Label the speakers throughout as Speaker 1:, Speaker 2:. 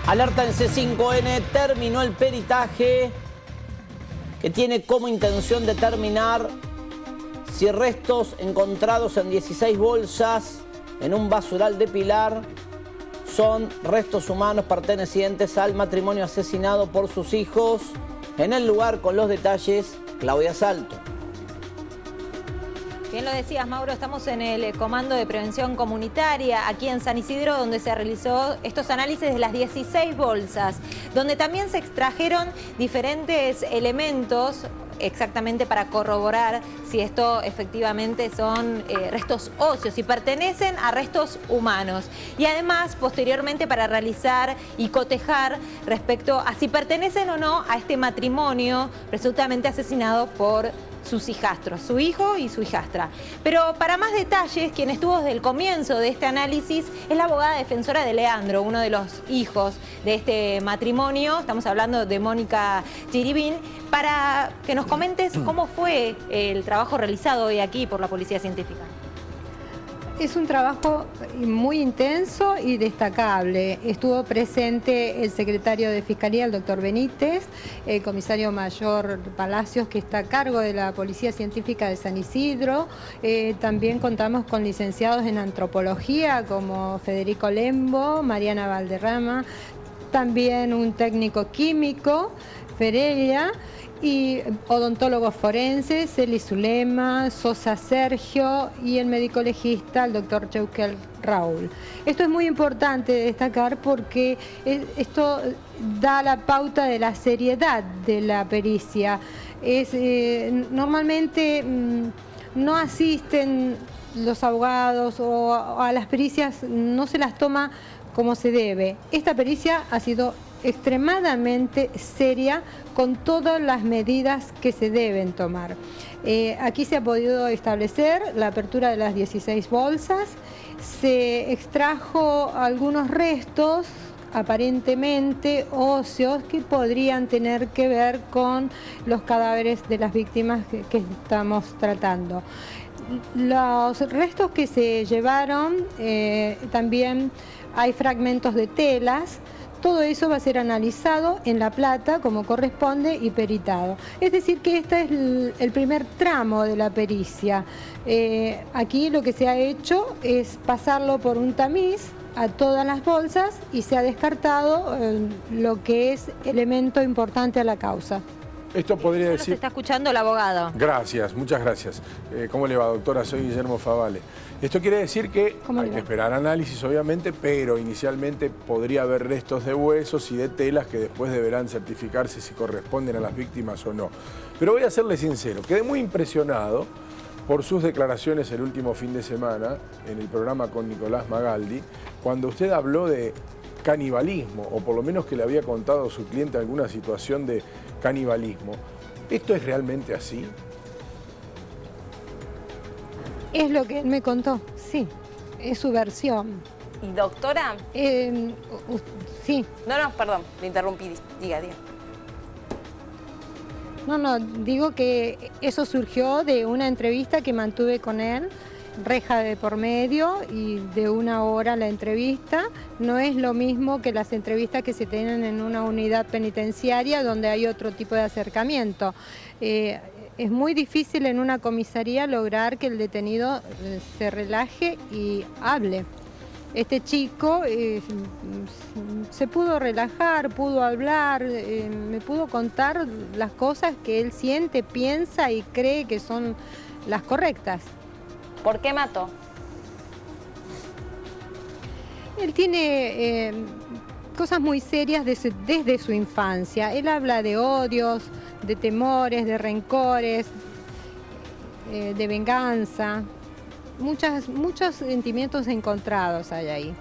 Speaker 1: Alerta en C5N, terminó el peritaje que tiene como intención determinar si restos encontrados en 16 bolsas en un basural de Pilar son restos humanos pertenecientes al matrimonio asesinado por sus hijos. En el lugar, con los detalles, Claudia Salto.
Speaker 2: Bien lo decías, Mauro, estamos en el Comando de Prevención Comunitaria, aquí en San Isidro, donde se realizó estos análisis de las 16 bolsas, donde también se extrajeron diferentes elementos, exactamente para corroborar si esto efectivamente son restos óseos y pertenecen a restos humanos. Y además, posteriormente, para realizar y cotejar respecto a si pertenecen o no a este matrimonio presuntamente asesinado por sus hijastros, su hijo y su hijastra. Pero para más detalles, quien estuvo desde el comienzo de este análisis es la abogada defensora de Leandro, uno de los hijos de este matrimonio. Estamos hablando de Mónica Giribín, para que nos comentes cómo fue el trabajo realizado hoy aquí por la Policía Científica.
Speaker 3: Es un trabajo muy intenso y destacable. Estuvo presente el secretario de Fiscalía, el doctor Benítez, el comisario mayor Palacios, que está a cargo de la Policía Científica de San Isidro. También contamos con licenciados en antropología como Federico Lembo, Mariana Valderrama, también un técnico químico, Ferella, y odontólogos forenses, Celi Zulema, Sosa Sergio y el médico legista, el doctor Cheuquel Raúl. Esto es muy importante destacar porque esto da la pauta de la seriedad de la pericia. Normalmente no asisten los abogados o a las pericias, no se las toma como se debe. Esta pericia ha sido extremadamente seria con todas las medidas que se deben tomar. Aquí se ha podido establecer la apertura de las 16 bolsas, se extrajo algunos restos aparentemente óseos que podrían tener que ver con los cadáveres de las víctimas que estamos tratando. Los restos que se llevaron, también hay fragmentos de telas. Todo eso va a ser analizado en La Plata como corresponde y peritado. Es decir que este es el primer tramo de la pericia. Aquí lo que se ha hecho es pasarlo por un tamiz a todas las bolsas y se ha descartado lo que es elemento importante a la causa.
Speaker 4: Esto podría decir...
Speaker 2: Se está escuchando el abogado.
Speaker 4: Gracias, muchas gracias. ¿Cómo le va, doctora? Soy Guillermo Favale. Esto quiere decir que hay que esperar análisis, obviamente, pero inicialmente podría haber restos de huesos y de telas que después deberán certificarse si corresponden a las víctimas o no. Pero voy a serle sincero, quedé muy impresionado por sus declaraciones el último fin de semana en el programa con Nicolás Magaldi, cuando usted habló de canibalismo, o por lo menos que le había contado a su cliente alguna situación de canibalismo. ¿Esto es realmente así?
Speaker 3: Es lo que él me contó, sí, es su versión.
Speaker 5: ¿Y doctora?
Speaker 3: Sí.
Speaker 5: No, perdón, le interrumpí, diga.
Speaker 3: No, digo que eso surgió de una entrevista que mantuve con él, reja de por medio y de 1 hora la entrevista. No es lo mismo que las entrevistas que se tienen en una unidad penitenciaria donde hay otro tipo de acercamiento. Es muy difícil en una comisaría lograr que el detenido se relaje y hable. Este chico se pudo relajar, pudo hablar, me pudo contar las cosas que él siente, piensa y cree que son las correctas.
Speaker 5: ¿Por qué mató?
Speaker 3: Él tiene cosas muy serias desde su infancia. Él habla de odios, de temores, de rencores, de venganza. Muchos sentimientos encontrados hay ahí.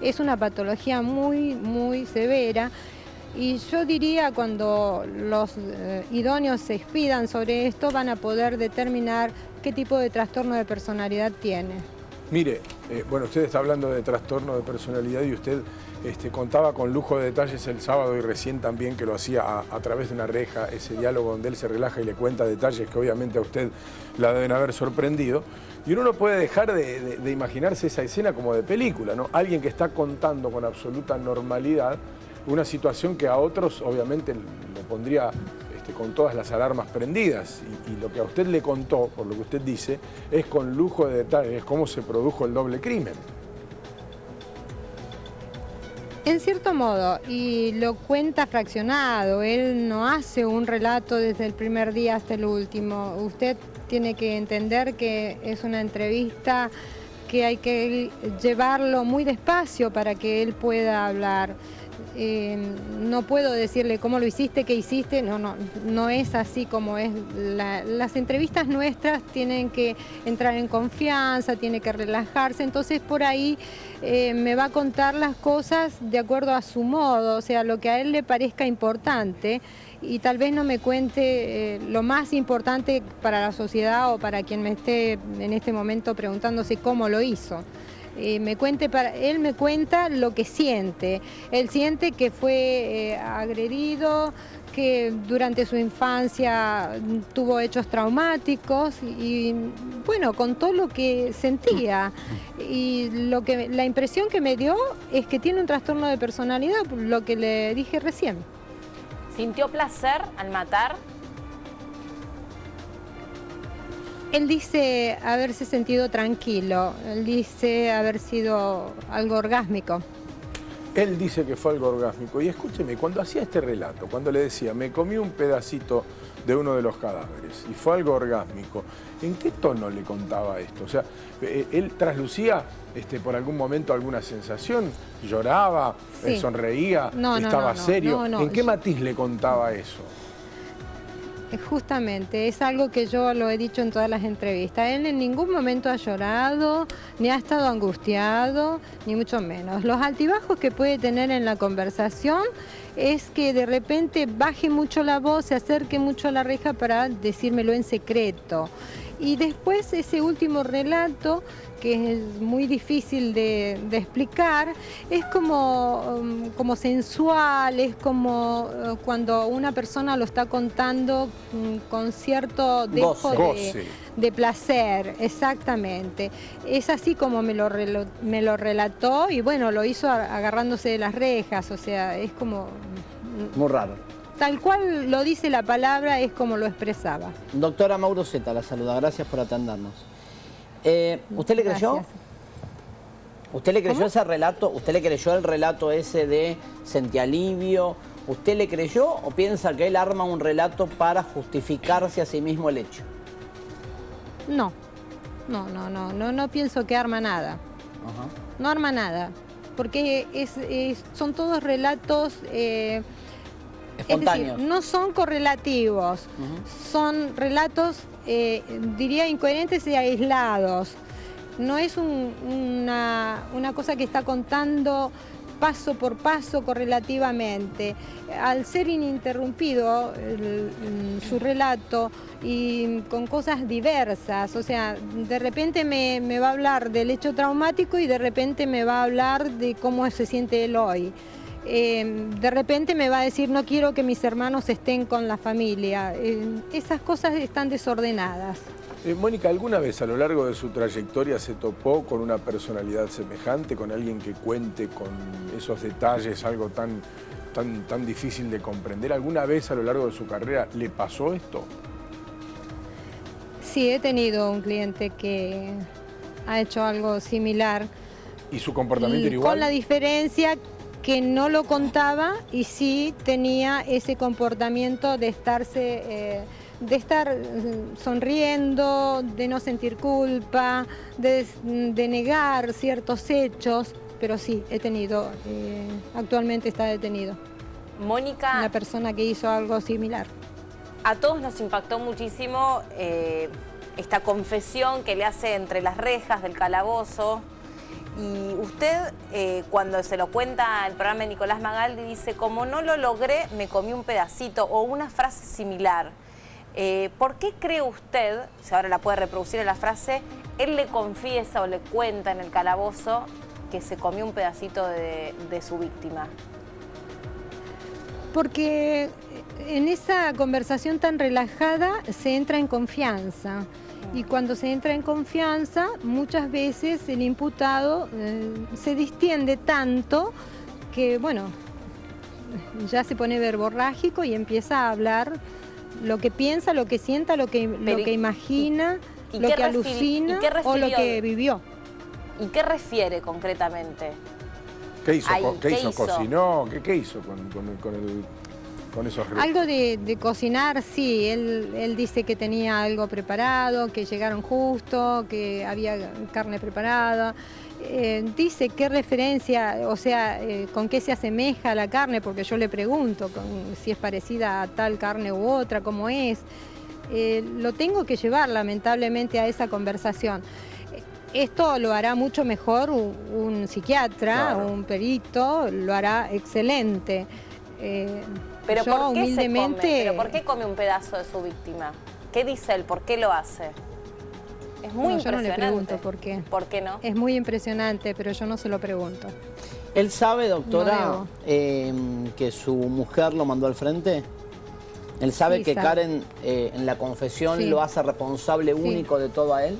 Speaker 3: Es una patología muy, muy severa. Y yo diría, cuando los idóneos se expidan sobre esto, van a poder determinar qué tipo de trastorno de personalidad tiene.
Speaker 4: Mire, bueno, usted está hablando de trastorno de personalidad y usted contaba con lujo de detalles el sábado y recién también que lo hacía a través de una reja, ese diálogo donde él se relaja y le cuenta detalles que obviamente a usted la deben haber sorprendido. Y uno no puede dejar de imaginarse esa escena como de película, ¿no? Alguien que está contando con absoluta normalidad una situación que a otros obviamente lo pondría con todas las alarmas prendidas. Y lo que a usted le contó, por lo que usted dice, es con lujo de detalles cómo se produjo el doble crimen.
Speaker 3: En cierto modo, y lo cuenta fraccionado, él no hace un relato desde el primer día hasta el último. Usted tiene que entender que es una entrevista que hay que llevarlo muy despacio para que él pueda hablar. No puedo decirle cómo lo hiciste, qué hiciste, no es así como es. Las entrevistas nuestras tienen que entrar en confianza, tiene que relajarse, entonces por ahí me va a contar las cosas de acuerdo a su modo, o sea, lo que a él le parezca importante, y tal vez no me cuente lo más importante para la sociedad o para quien me esté en este momento preguntándose cómo lo hizo. Él me cuenta lo que siente. Él siente que fue agredido, que durante su infancia tuvo hechos traumáticos y bueno, contó lo que sentía. Y la impresión que me dio es que tiene un trastorno de personalidad, lo que le dije recién.
Speaker 5: ¿Sintió placer al matar?
Speaker 3: Él dice haberse sentido tranquilo, él dice haber sido algo orgásmico.
Speaker 4: Él dice que fue algo orgásmico. Y escúcheme, cuando hacía este relato, cuando le decía, me comí un pedacito de uno de los cadáveres y fue algo orgásmico, ¿en qué tono le contaba esto? O sea, ¿él traslucía por algún momento alguna sensación? ¿Lloraba?
Speaker 3: Sí.
Speaker 4: ¿Sonreía? ¿Estaba serio? ¿En qué matiz le contaba eso?
Speaker 3: Justamente, es algo que yo lo he dicho en todas las entrevistas. Él en ningún momento ha llorado, ni ha estado angustiado, ni mucho menos. Los altibajos que puede tener en la conversación es que de repente baje mucho la voz, se acerque mucho a la reja para decírmelo en secreto. Y después ese último relato, que es muy difícil de explicar, es como sensual, es como cuando una persona lo está contando con cierto dejo de placer, exactamente. Es así como me lo relató y bueno, lo hizo agarrándose de las rejas, o sea, es como...
Speaker 1: Muy raro.
Speaker 3: Tal cual lo dice la palabra, es como lo expresaba.
Speaker 1: Doctora Mauro Zeta la saluda, gracias por atendernos. ¿Usted le creyó?
Speaker 3: Gracias.
Speaker 1: ¿Usted le creyó ese relato? ¿Usted le creyó el relato ese de sentí alivio? ¿Usted le creyó o piensa que él arma un relato para justificarse a sí mismo el hecho?
Speaker 3: No pienso que arma nada.
Speaker 1: Ajá.
Speaker 3: No arma nada, porque son todos relatos...
Speaker 1: espontáneos.
Speaker 3: Es decir, no son correlativos, son relatos, diría, incoherentes y aislados. No es una cosa que está contando paso por paso correlativamente. Al ser ininterrumpido su relato y con cosas diversas, o sea, de repente me va a hablar del hecho traumático y de repente me va a hablar de cómo se siente él hoy. De repente me va a decir, no quiero que mis hermanos estén con la familia. Esas cosas están desordenadas.
Speaker 4: Mónica, ¿alguna vez a lo largo de su trayectoria se topó con una personalidad semejante, con alguien que cuente con esos detalles, algo tan difícil de comprender? ¿Alguna vez a lo largo de su carrera le pasó esto?
Speaker 3: Sí, he tenido un cliente que ha hecho algo similar.
Speaker 4: ¿Y su comportamiento era igual?
Speaker 3: Con la diferencia que no lo contaba y sí tenía ese comportamiento de estar sonriendo, de no sentir culpa, de negar ciertos hechos, pero sí, he tenido, actualmente está detenido.
Speaker 5: Mónica,
Speaker 3: una persona que hizo algo similar.
Speaker 5: A todos nos impactó muchísimo esta confesión que le hace entre las rejas del calabozo. Y usted, cuando se lo cuenta el programa de Nicolás Magaldi, dice, como no lo logré, me comí un pedacito, o una frase similar. ¿Por qué cree usted, si ahora la puede reproducir en la frase, él le confiesa o le cuenta en el calabozo que se comió un pedacito de su víctima?
Speaker 3: Porque en esa conversación tan relajada se entra en confianza. Y cuando se entra en confianza, muchas veces el imputado se distiende tanto que, bueno, ya se pone verborrágico y empieza a hablar lo que piensa, lo que sienta, lo que imagina, lo que alucina o lo que vivió.
Speaker 5: ¿Y qué refiere concretamente?
Speaker 4: ¿Qué hizo? ¿Qué hizo? ¿Cocinó? ¿Qué hizo con esos restos?
Speaker 3: Algo de cocinar, sí. Él dice que tenía algo preparado, que llegaron justo, que había carne preparada. Dice qué referencia, o sea, con qué se asemeja la carne, porque yo le pregunto si es parecida a tal carne u otra, cómo es. Lo tengo que llevar, lamentablemente, a esa conversación. Esto lo hará mucho mejor un psiquiatra, claro, un perito, lo hará excelente.
Speaker 5: Pero
Speaker 3: yo,
Speaker 5: ¿por qué
Speaker 3: humildemente,
Speaker 5: se come? ¿Pero por qué come un pedazo de su víctima? ¿Qué dice él? ¿Por qué lo hace? Es muy impresionante. Yo no le pregunto
Speaker 3: por qué.
Speaker 5: ¿Por qué no?
Speaker 3: Es muy impresionante, pero yo no se lo pregunto.
Speaker 1: ¿Él sabe, doctora, que su mujer lo mandó al frente? ¿Él sabe
Speaker 3: sí,
Speaker 1: que
Speaker 3: sabe.
Speaker 1: Karen en la confesión
Speaker 3: sí,
Speaker 1: lo hace responsable único de todo a él?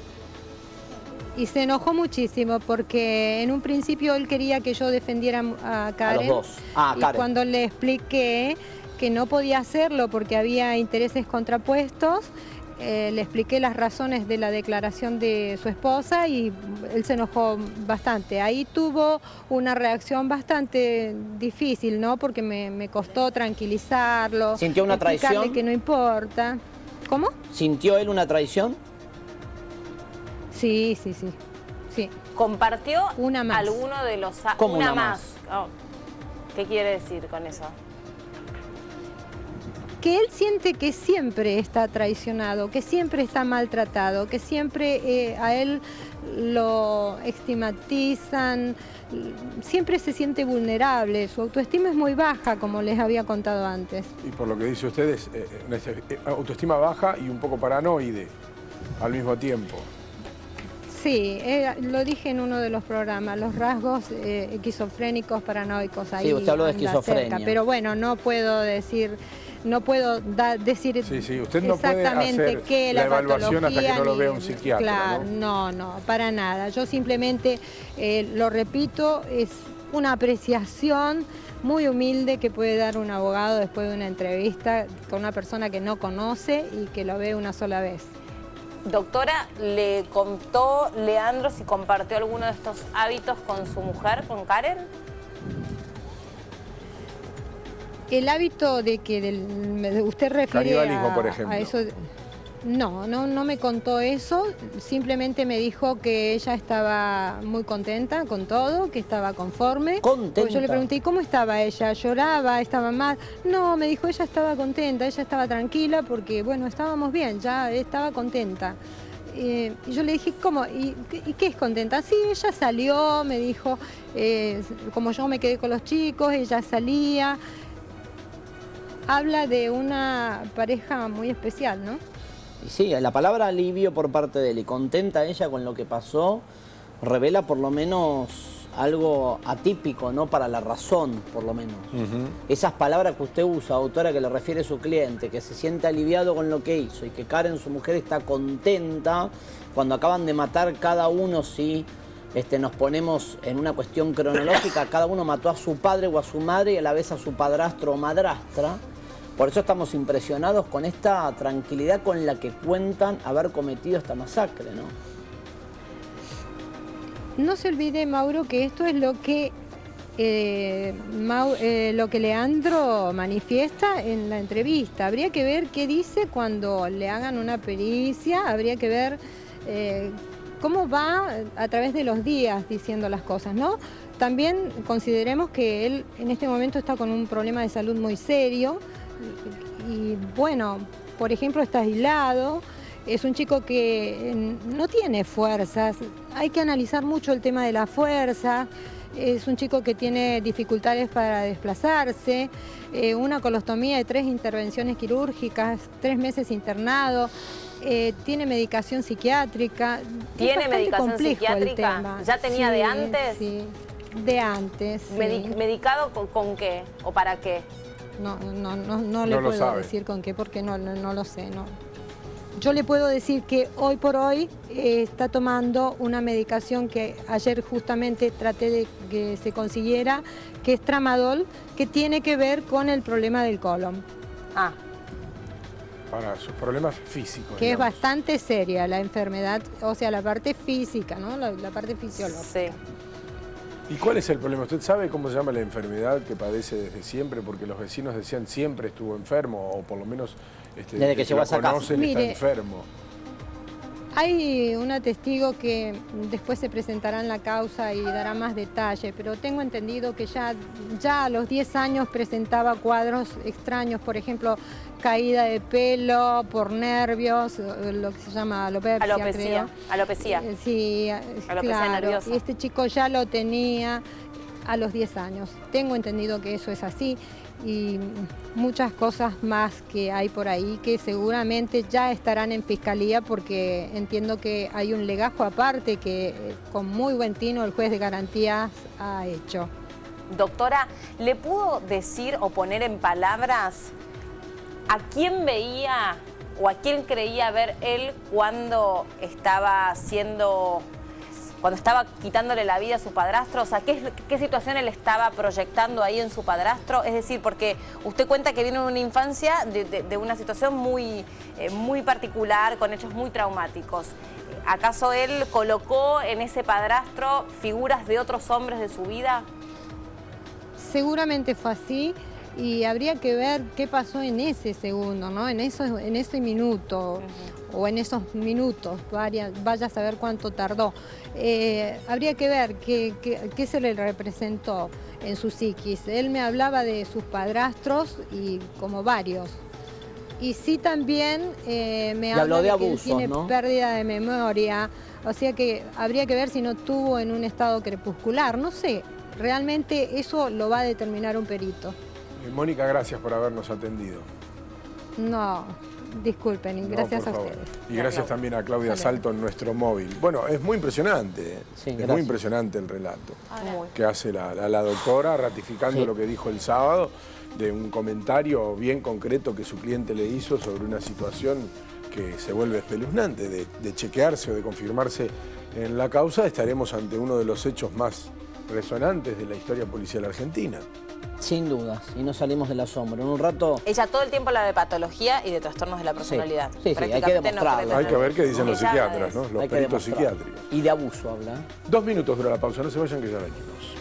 Speaker 3: Y se enojó muchísimo porque en un principio él quería que yo defendiera a Karen.
Speaker 1: A los dos.
Speaker 3: Y cuando le expliqué que no podía hacerlo porque había intereses contrapuestos, le expliqué las razones de la declaración de su esposa y él se enojó bastante. Ahí tuvo una reacción bastante difícil, ¿no? Porque me costó tranquilizarlo.
Speaker 1: ¿Sintió una traición?
Speaker 3: Explicarle que no importa. ¿Cómo?
Speaker 1: ¿Sintió él una traición?
Speaker 3: Sí.
Speaker 5: ¿Compartió
Speaker 3: una más.
Speaker 5: alguno de los...
Speaker 1: ¿Cómo una más?
Speaker 5: Oh. ¿Qué quiere decir con eso?
Speaker 3: Que él siente que siempre está traicionado, que siempre está maltratado, que siempre a él lo estigmatizan, siempre se siente vulnerable, su autoestima es muy baja, como les había contado antes.
Speaker 4: Y por lo que dice usted, es autoestima baja y un poco paranoide al mismo tiempo.
Speaker 3: Sí, lo dije en uno de los programas, los rasgos esquizofrénicos, paranoicos, ahí
Speaker 1: sí, usted habló de esquizofrenia.
Speaker 3: Cerca, pero bueno, no puedo decir... No puedo decir
Speaker 4: usted no
Speaker 3: exactamente
Speaker 4: puede hacer
Speaker 3: qué
Speaker 4: la evaluación hasta que no lo vea un psiquiatra.
Speaker 3: Claro, no, para nada. Yo simplemente, lo repito, es una apreciación muy humilde que puede dar un abogado después de una entrevista con una persona que no conoce y que lo ve una sola vez.
Speaker 5: Doctora, ¿le contó Leandro si compartió alguno de estos hábitos con su mujer, con Karen?
Speaker 3: El hábito de que usted refiere
Speaker 4: canibalismo, por ejemplo.
Speaker 3: A eso... No me contó eso, simplemente me dijo que ella estaba muy contenta con todo, que estaba conforme.
Speaker 1: ¿Contenta?
Speaker 3: Yo le pregunté, ¿y cómo estaba ella? ¿Lloraba? ¿Estaba mal? No, me dijo, ella estaba contenta, ella estaba tranquila porque, bueno, estábamos bien, ya estaba contenta. Y yo le dije, ¿cómo? ¿Y qué es contenta? Sí, ella salió, me dijo, como yo me quedé con los chicos, ella salía. Habla de una pareja muy especial, ¿no?
Speaker 1: Y sí, la palabra alivio por parte de él y contenta ella con lo que pasó, revela por lo menos algo atípico, ¿no? Para la razón, por lo menos. Esas palabras que usted usa, doctora, que le refiere a su cliente, que se siente aliviado con lo que hizo y que Karen, su mujer, está contenta cuando acaban de matar cada uno, sí. Nos ponemos en una cuestión cronológica, cada uno mató a su padre o a su madre y a la vez a su padrastro o madrastra. Por eso estamos impresionados con esta tranquilidad con la que cuentan haber cometido esta masacre, ¿no?
Speaker 3: No se olvide, Mauro, que esto es lo que Leandro manifiesta en la entrevista. Habría que ver qué dice cuando le hagan una pericia, habría que ver cómo va a través de los días diciendo las cosas, ¿no? También consideremos que él en este momento está con un problema de salud muy serio y bueno, por ejemplo, está aislado, es un chico que no tiene fuerzas, hay que analizar mucho el tema de la fuerza, es un chico que tiene dificultades para desplazarse, una colostomía de 3 intervenciones quirúrgicas, 3 meses internado. Tiene medicación psiquiátrica.
Speaker 5: ¿Tiene medicación psiquiátrica? ¿Ya tenía de antes?
Speaker 3: Sí, de antes. Sí.
Speaker 5: ¿Medicado con qué o para qué?
Speaker 3: No le puedo decir con qué porque no lo sé, no. yo le puedo decir que hoy por hoy está tomando una medicación que ayer justamente traté de que se consiguiera, que es tramadol, que tiene que ver con el problema del colon.
Speaker 5: Ah.
Speaker 4: Para sus problemas físicos.
Speaker 3: Que
Speaker 4: digamos.
Speaker 3: es bastante seria la enfermedad, o sea, la parte física, ¿no? La parte fisiológica.
Speaker 5: Sí.
Speaker 4: ¿Y cuál es el problema? ¿Usted sabe cómo se llama la enfermedad que padece desde siempre? Porque los vecinos decían siempre estuvo enfermo, o por lo menos
Speaker 1: desde que llegó a esa casa.
Speaker 4: Conocen, está
Speaker 3: Mire,
Speaker 4: enfermo.
Speaker 3: Hay una testigo que después se presentará en la causa y dará más detalle, pero tengo entendido que ya a los 10 años presentaba cuadros extraños, por ejemplo, caída de pelo por nervios, lo que se llama alopecia, creo.
Speaker 5: Alopecia.
Speaker 3: Sí,
Speaker 5: Alopecia
Speaker 3: claro.
Speaker 5: nerviosa.
Speaker 3: Y este chico ya lo tenía a los 10 años. Tengo entendido que eso es así y muchas cosas más que hay por ahí que seguramente ya estarán en fiscalía porque entiendo que hay un legajo aparte que con muy buen tino el juez de garantías ha hecho.
Speaker 5: Doctora, ¿le pudo decir o poner en palabras a quién veía o a quién creía ver él cuando estaba quitándole la vida a su padrastro? O sea, ¿qué situación él estaba proyectando ahí en su padrastro? Es decir, porque usted cuenta que viene de una infancia de una situación muy particular, con hechos muy traumáticos. ¿Acaso él colocó en ese padrastro figuras de otros hombres de su vida?
Speaker 3: Seguramente fue así y habría que ver qué pasó en ese segundo, ¿no? En ese minuto. O en esos minutos, vaya a saber cuánto tardó. Habría que ver qué se le representó en su psiquis. Él me hablaba de sus padrastros y como varios. Y sí también me habla de que él tiene pérdida de memoria. O sea que habría que ver si no estuvo en un estado crepuscular. No sé, realmente eso lo va a determinar un perito.
Speaker 4: Mónica, gracias por habernos atendido.
Speaker 3: No, disculpen, y gracias a ustedes.
Speaker 4: Y gracias también a Claudia Salto en nuestro móvil. Bueno, es muy impresionante,
Speaker 1: Sí,
Speaker 4: es muy impresionante el relato que hace la doctora, ratificando lo que dijo el sábado, de un comentario bien concreto que su cliente le hizo sobre una situación que se vuelve espeluznante, de chequearse o de confirmarse en la causa. Estaremos ante uno de los hechos más resonantes de la historia policial argentina.
Speaker 1: Sin dudas, y no salimos del asombro. En un rato...
Speaker 5: Ella todo el tiempo habla de patología y de trastornos de la personalidad.
Speaker 1: Sí, hay que demostrarlo.
Speaker 4: Hay que ver qué dicen los psiquiatras, ¿no? Los peritos psiquiátricos.
Speaker 1: Y de abuso habla.
Speaker 4: 2 minutos dura la pausa, no se vayan que ya venimos.